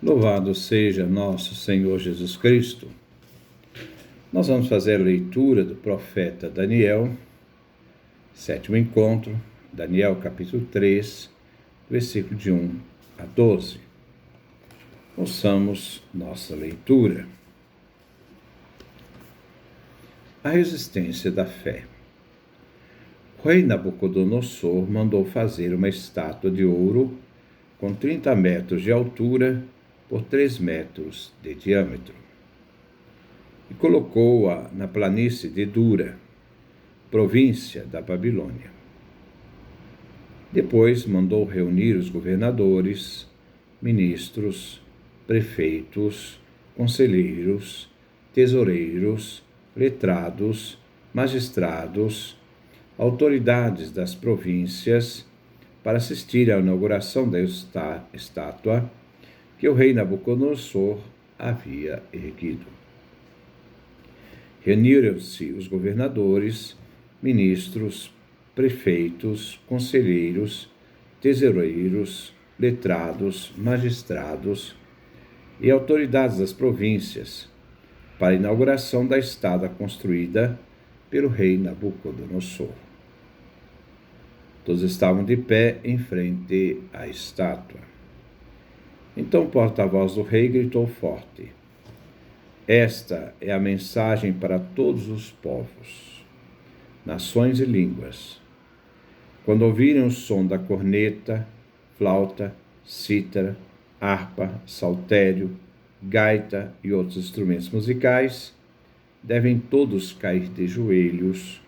Louvado seja nosso Senhor Jesus Cristo. Nós vamos fazer a leitura do profeta Daniel, sétimo encontro, Daniel capítulo 3, versículo de 1 a 12. Ouçamos nossa leitura. A resistência da fé. O rei Nabucodonosor mandou fazer uma estátua de ouro com 30 metros de altura por 3 metros de diâmetro, e colocou-a na planície de Dura, província da Babilônia. Depois mandou reunir os governadores, ministros, prefeitos, conselheiros, tesoureiros, letrados, magistrados, autoridades das províncias, para assistir à inauguração da estátua que o rei Nabucodonosor havia erguido. Reuniram-se os governadores, ministros, prefeitos, conselheiros, tesoureiros, letrados, magistrados e autoridades das províncias para a inauguração da estátua construída pelo rei Nabucodonosor. Todos estavam de pé em frente à estátua. Então o porta-voz do rei gritou forte: Esta é a mensagem para todos os povos, nações e línguas. Quando ouvirem o som da corneta, flauta, cítara, harpa, saltério, gaita e outros instrumentos musicais, devem todos cair de joelhos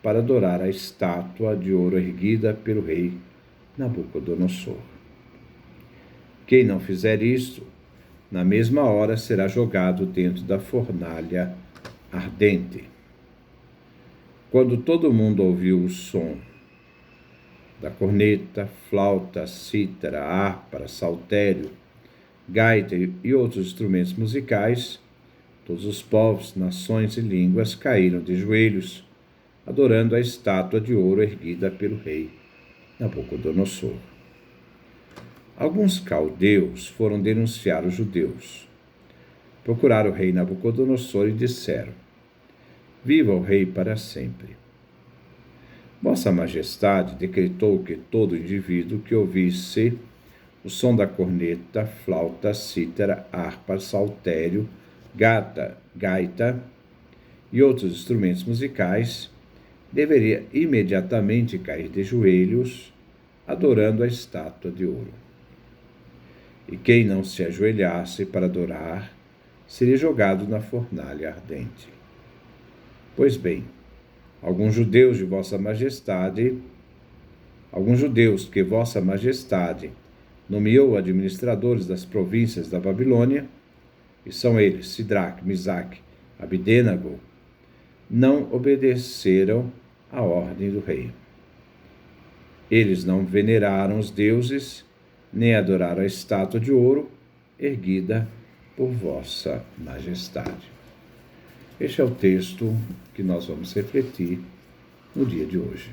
para adorar a estátua de ouro erguida pelo rei Nabucodonosor. Quem não fizer isto, na mesma hora será jogado dentro da fornalha ardente. Quando todo mundo ouviu o som da corneta, flauta, cítara, harpa, saltério, gaita e outros instrumentos musicais, todos os povos, nações e línguas caíram de joelhos, adorando a estátua de ouro erguida pelo rei Nabucodonosor. Alguns caldeus foram denunciar os judeus. Procuraram o rei Nabucodonosor e disseram: Viva o rei para sempre. Vossa Majestade decretou que todo indivíduo que ouvisse o som da corneta, flauta, cítara, harpa, saltério, gaita e outros instrumentos musicais deveria imediatamente cair de joelhos, adorando a estátua de ouro. E quem não se ajoelhasse para adorar, seria jogado na fornalha ardente. Pois bem, alguns judeus que Vossa Majestade nomeou administradores das províncias da Babilônia, e são eles Sidraque, Misaque, Abdênago, não obedeceram à ordem do rei. Eles não veneraram os deuses, nem adoraram a estátua de ouro erguida por Vossa Majestade. Este é o texto que nós vamos refletir no dia de hoje.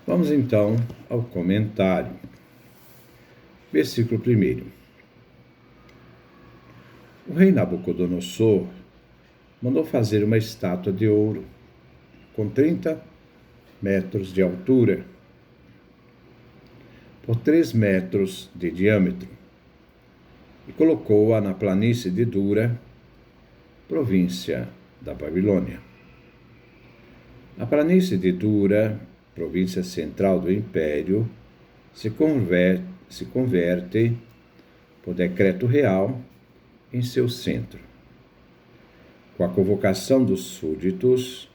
Vamos então ao comentário. Versículo 1. O rei Nabucodonosor mandou fazer uma estátua de ouro com 30 metros de altura por 3 metros de diâmetro, e colocou-a na planície de Dura, província da Babilônia. A planície de Dura, província central do império, se converte, por decreto real, em seu centro. Com a convocação dos súditos,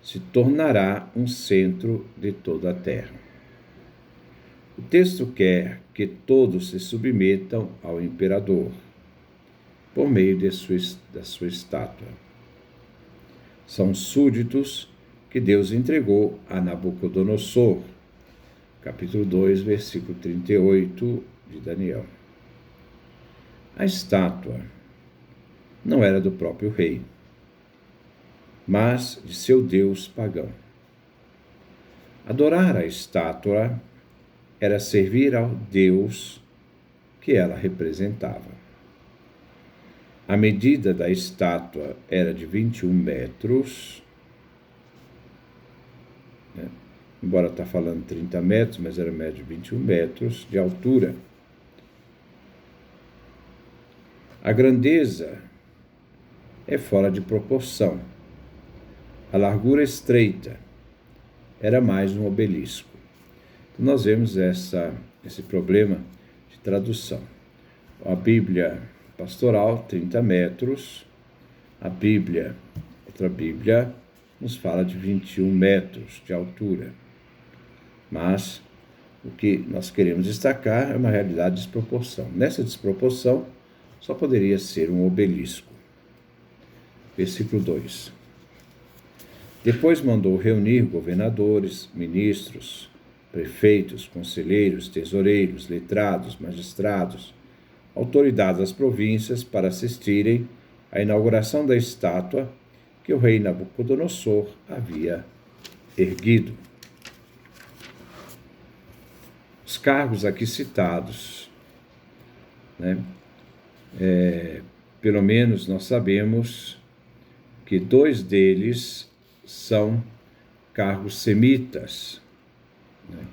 se tornará um centro de toda a terra. O texto quer que todos se submetam ao imperador, por meio da sua estátua. São súditos que Deus entregou a Nabucodonosor, capítulo 2, versículo 38 de Daniel. A estátua não era do próprio rei, mas de seu deus pagão. Adorar a estátua era servir ao Deus que ela representava. A medida da estátua era de 21 metros, né? Embora está falando 30 metros, mas era média de 21 metros de altura. A grandeza é fora de proporção. A largura estreita era mais um obelisco. Então, nós vemos esse problema de tradução. A Bíblia pastoral, 30 metros. Outra Bíblia, nos fala de 21 metros de altura. Mas o que nós queremos destacar é uma realidade de desproporção. Nessa desproporção, só poderia ser um obelisco. Versículo 2. Depois mandou reunir governadores, ministros, prefeitos, conselheiros, tesoureiros, letrados, magistrados, autoridades das províncias para assistirem à inauguração da estátua que o rei Nabucodonosor havia erguido. Os cargos aqui citados, né? Pelo menos nós sabemos que 2 deles são cargos semitas, né?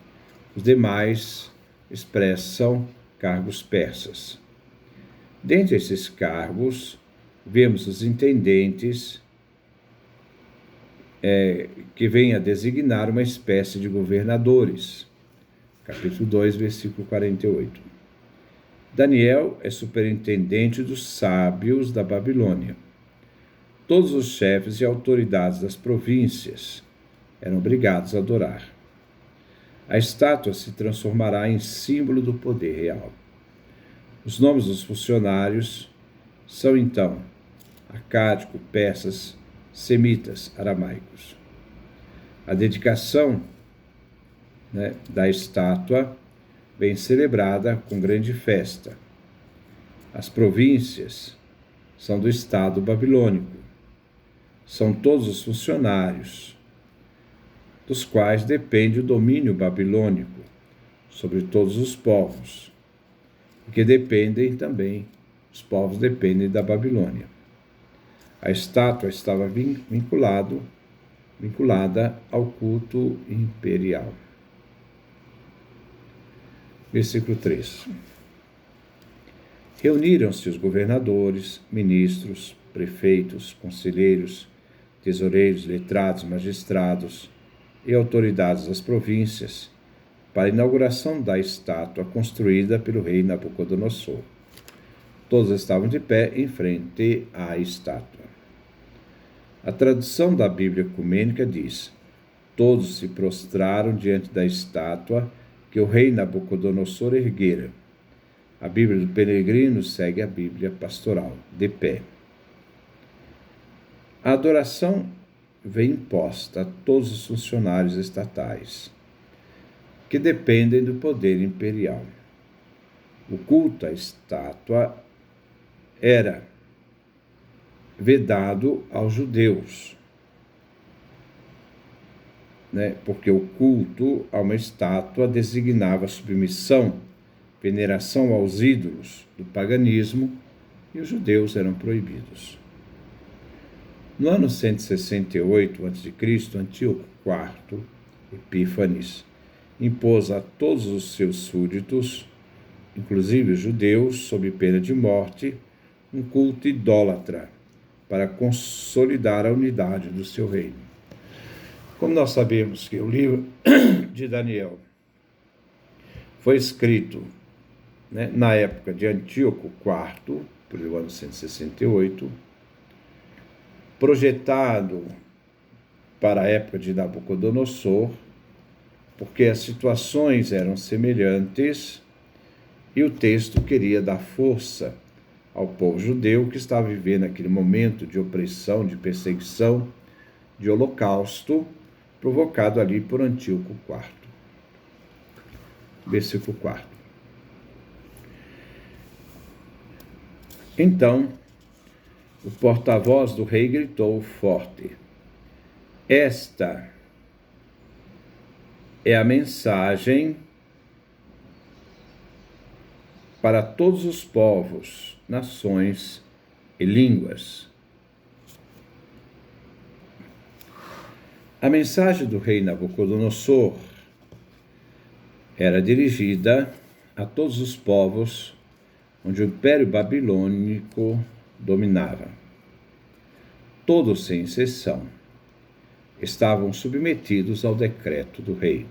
Os demais expressam cargos persas. Dentre esses cargos, vemos os intendentes, que vêm a designar uma espécie de governadores. Capítulo 2, versículo 48. Daniel é superintendente dos sábios da Babilônia. Todos os chefes e autoridades das províncias eram obrigados a adorar. A estátua se transformará em símbolo do poder real. Os nomes dos funcionários são, então, acádico, persas, semitas, aramaicos. A dedicação, né, da estátua vem celebrada com grande festa. As províncias são do Estado babilônico. São todos os funcionários, dos quais depende o domínio babilônico sobre todos os povos, porque os povos dependem da Babilônia. A estátua estava vinculada ao culto imperial. Versículo 3. Reuniram-se os governadores, ministros, prefeitos, conselheiros, tesoureiros, letrados, magistrados e autoridades das províncias para a inauguração da estátua construída pelo rei Nabucodonosor. Todos estavam de pé em frente à estátua. A tradução da Bíblia Ecumênica diz: todos se prostraram diante da estátua que o rei Nabucodonosor erguera. A Bíblia do Peregrino segue a Bíblia pastoral, de pé. A adoração vem imposta a todos os funcionários estatais, que dependem do poder imperial. O culto à estátua era vedado aos judeus, né? Porque o culto a uma estátua designava submissão, veneração aos ídolos do paganismo, e os judeus eram proibidos. No ano 168 a.C., Antíoco IV Epífanes impôs a todos os seus súditos, inclusive os judeus, sob pena de morte, um culto idólatra para consolidar a unidade do seu reino. Como nós sabemos que o livro de Daniel foi escrito, né, na época de Antíoco IV, pelo ano 168, projetado para a época de Nabucodonosor, porque as situações eram semelhantes e o texto queria dar força ao povo judeu que estava vivendo aquele momento de opressão, de perseguição, de holocausto, provocado ali por Antíoco IV. Versículo 4. Então, o porta-voz do rei gritou forte: esta é a mensagem para todos os povos, nações e línguas. A mensagem do rei Nabucodonosor era dirigida a todos os povos onde o Império Babilônico dominava. Todos, sem exceção, estavam submetidos ao decreto do rei.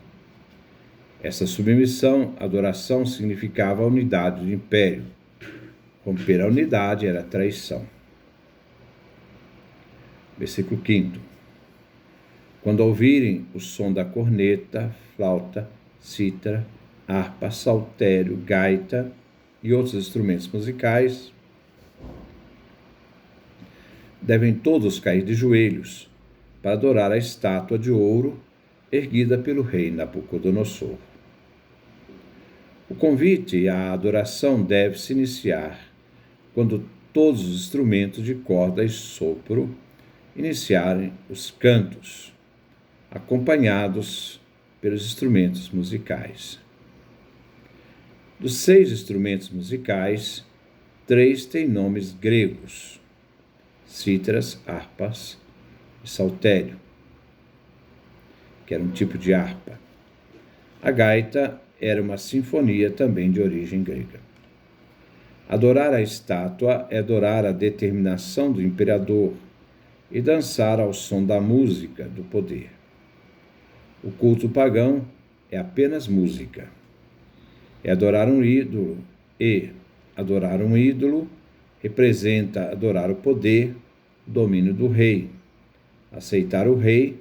Essa submissão, adoração, significava a unidade do império. Romper a unidade era traição. Versículo 5. Quando ouvirem o som da corneta, flauta, cítara, harpa, saltério, gaita e outros instrumentos musicais, devem todos cair de joelhos para adorar a estátua de ouro erguida pelo rei Nabucodonosor. O convite e a adoração deve se iniciar quando todos os instrumentos de corda e sopro iniciarem os cantos, acompanhados pelos instrumentos musicais. Dos 6 instrumentos musicais, 3 têm nomes gregos: cítaras, harpas e saltério, que era um tipo de harpa. A gaita era uma sinfonia também de origem grega. Adorar a estátua é adorar a determinação do imperador e dançar ao som da música do poder. O culto pagão é apenas música. É adorar um ídolo, e adorar um ídolo representa adorar o poder, o domínio do rei, aceitar o rei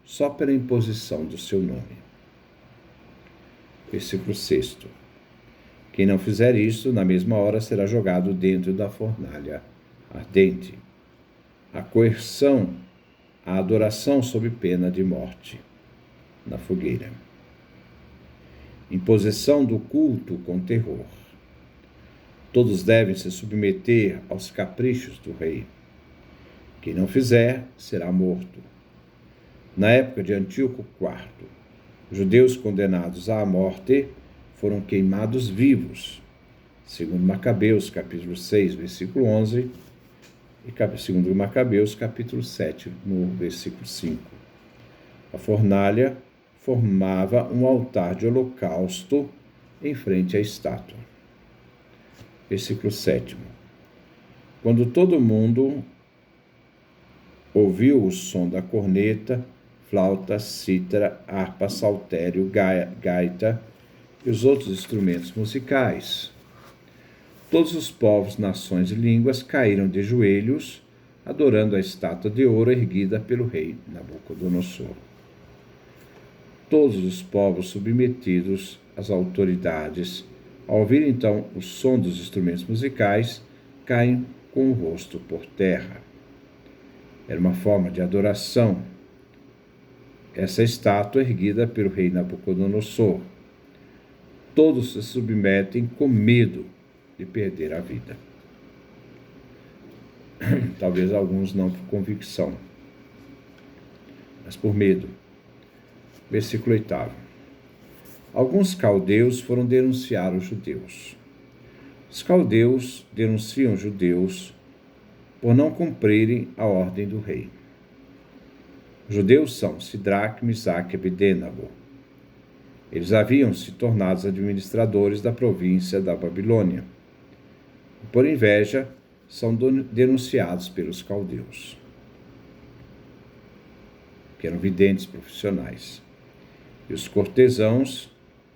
só pela imposição do seu nome. Versículo 6. Quem não fizer isso, na mesma hora será jogado dentro da fornalha ardente. A coerção, a adoração sob pena de morte na fogueira. Imposição do culto com terror. Todos devem se submeter aos caprichos do rei. Quem não fizer, será morto. Na época de Antíoco IV, judeus condenados à morte foram queimados vivos, segundo Macabeus, capítulo 6, versículo 11, e segundo Macabeus, capítulo 7, no versículo 5. A fornalha formava um altar de holocausto em frente à estátua. Versículo 7. Quando todo mundo ouviu o som da corneta, flauta, cítara, harpa, saltério, gaita e os outros instrumentos musicais, todos os povos, nações e línguas caíram de joelhos, adorando a estátua de ouro erguida pelo rei Nabucodonosor. Todos os povos submetidos às autoridades, ao ouvir então o som dos instrumentos musicais, caem com o rosto por terra. Era uma forma de adoração. Essa estátua erguida pelo rei Nabucodonosor. Todos se submetem com medo de perder a vida. Talvez alguns não por convicção, mas por medo. Versículo 8. Alguns caldeus foram denunciar os judeus. Os caldeus denunciam os judeus por não cumprirem a ordem do rei. Os judeus são Sidraque, Misaque e Abedênego. Eles haviam se tornado administradores da província da Babilônia. E, por inveja, são denunciados pelos caldeus, que eram videntes profissionais, e os cortesãos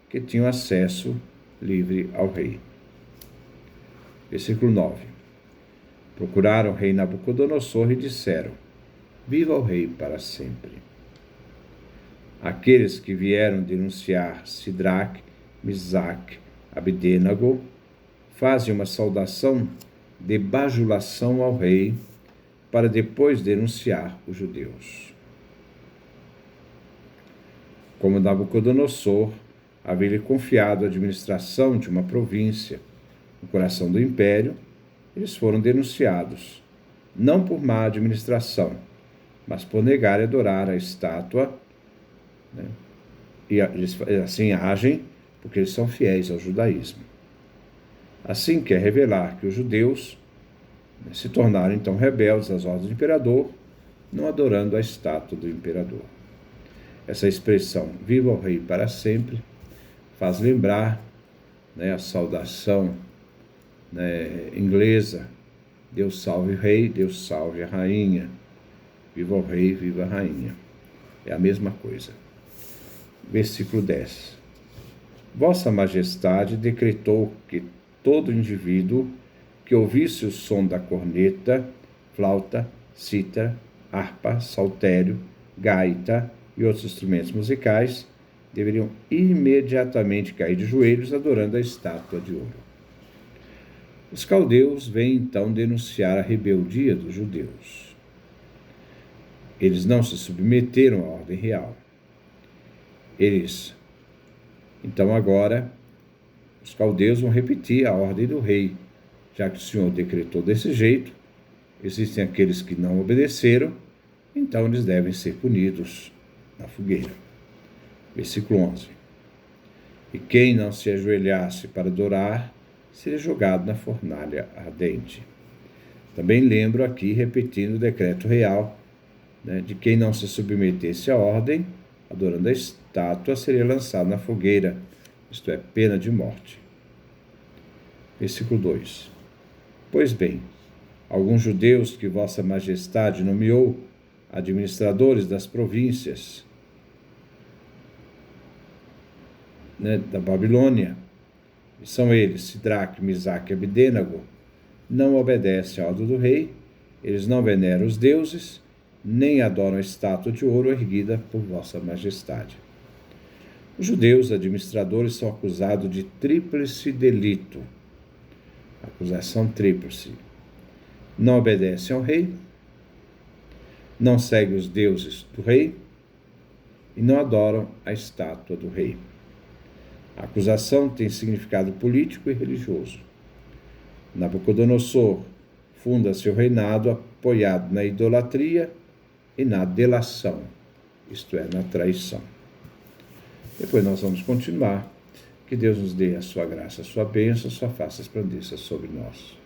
que tinham acesso livre ao rei. Versículo 9. Procuraram o rei Nabucodonosor e disseram: Viva o rei para sempre. Aqueles que vieram denunciar Sidraque, Misaque, Abedênego fazem uma saudação de bajulação ao rei para depois denunciar os judeus. Como Nabucodonosor havia-lhe confiado a administração de uma província no coração do império, eles foram denunciados, não por má administração, mas por negar e adorar a estátua, né? E eles assim agem porque eles são fiéis ao judaísmo. Assim quer revelar que os judeus se tornaram então rebeldes às ordens do imperador, não adorando a estátua do imperador. Essa expressão, viva o rei para sempre, faz lembrar a saudação inglesa, Deus salve o rei, Deus salve a rainha, viva o rei, viva a rainha. É a mesma coisa. Versículo 10. Vossa Majestade decretou que todo indivíduo que ouvisse o som da corneta, flauta, cítara, harpa, saltério, gaita e outros instrumentos musicais deveriam imediatamente cair de joelhos adorando a estátua de ouro. Os caldeus vêm então denunciar a rebeldia dos judeus. Eles não se submeteram à ordem real. Então agora, os caldeus vão repetir a ordem do rei. Já que o Senhor decretou desse jeito, existem aqueles que não obedeceram, então eles devem ser punidos na fogueira. Versículo 11. E quem não se ajoelhasse para adorar, seria jogado na fornalha ardente. Também lembro aqui, repetindo o decreto real, de quem não se submetesse à ordem, adorando a estátua, seria lançado na fogueira, isto é, pena de morte. Versículo 2. Pois bem, alguns judeus que Vossa Majestade nomeou administradores das províncias da Babilônia, são eles, Sidraque, Misaque e Abdênago, não obedecem à ordem do rei, eles não veneram os deuses, nem adoram a estátua de ouro erguida por Vossa Majestade. Os judeus administradores são acusados de tríplice delito. Acusação tríplice. Não obedecem ao rei, não seguem os deuses do rei e não adoram a estátua do rei. A acusação tem significado político e religioso. Nabucodonosor funda seu reinado apoiado na idolatria e na delação, isto é, na traição. Depois nós vamos continuar. Que Deus nos dê a sua graça, a sua bênção, a sua face resplandeça sobre nós.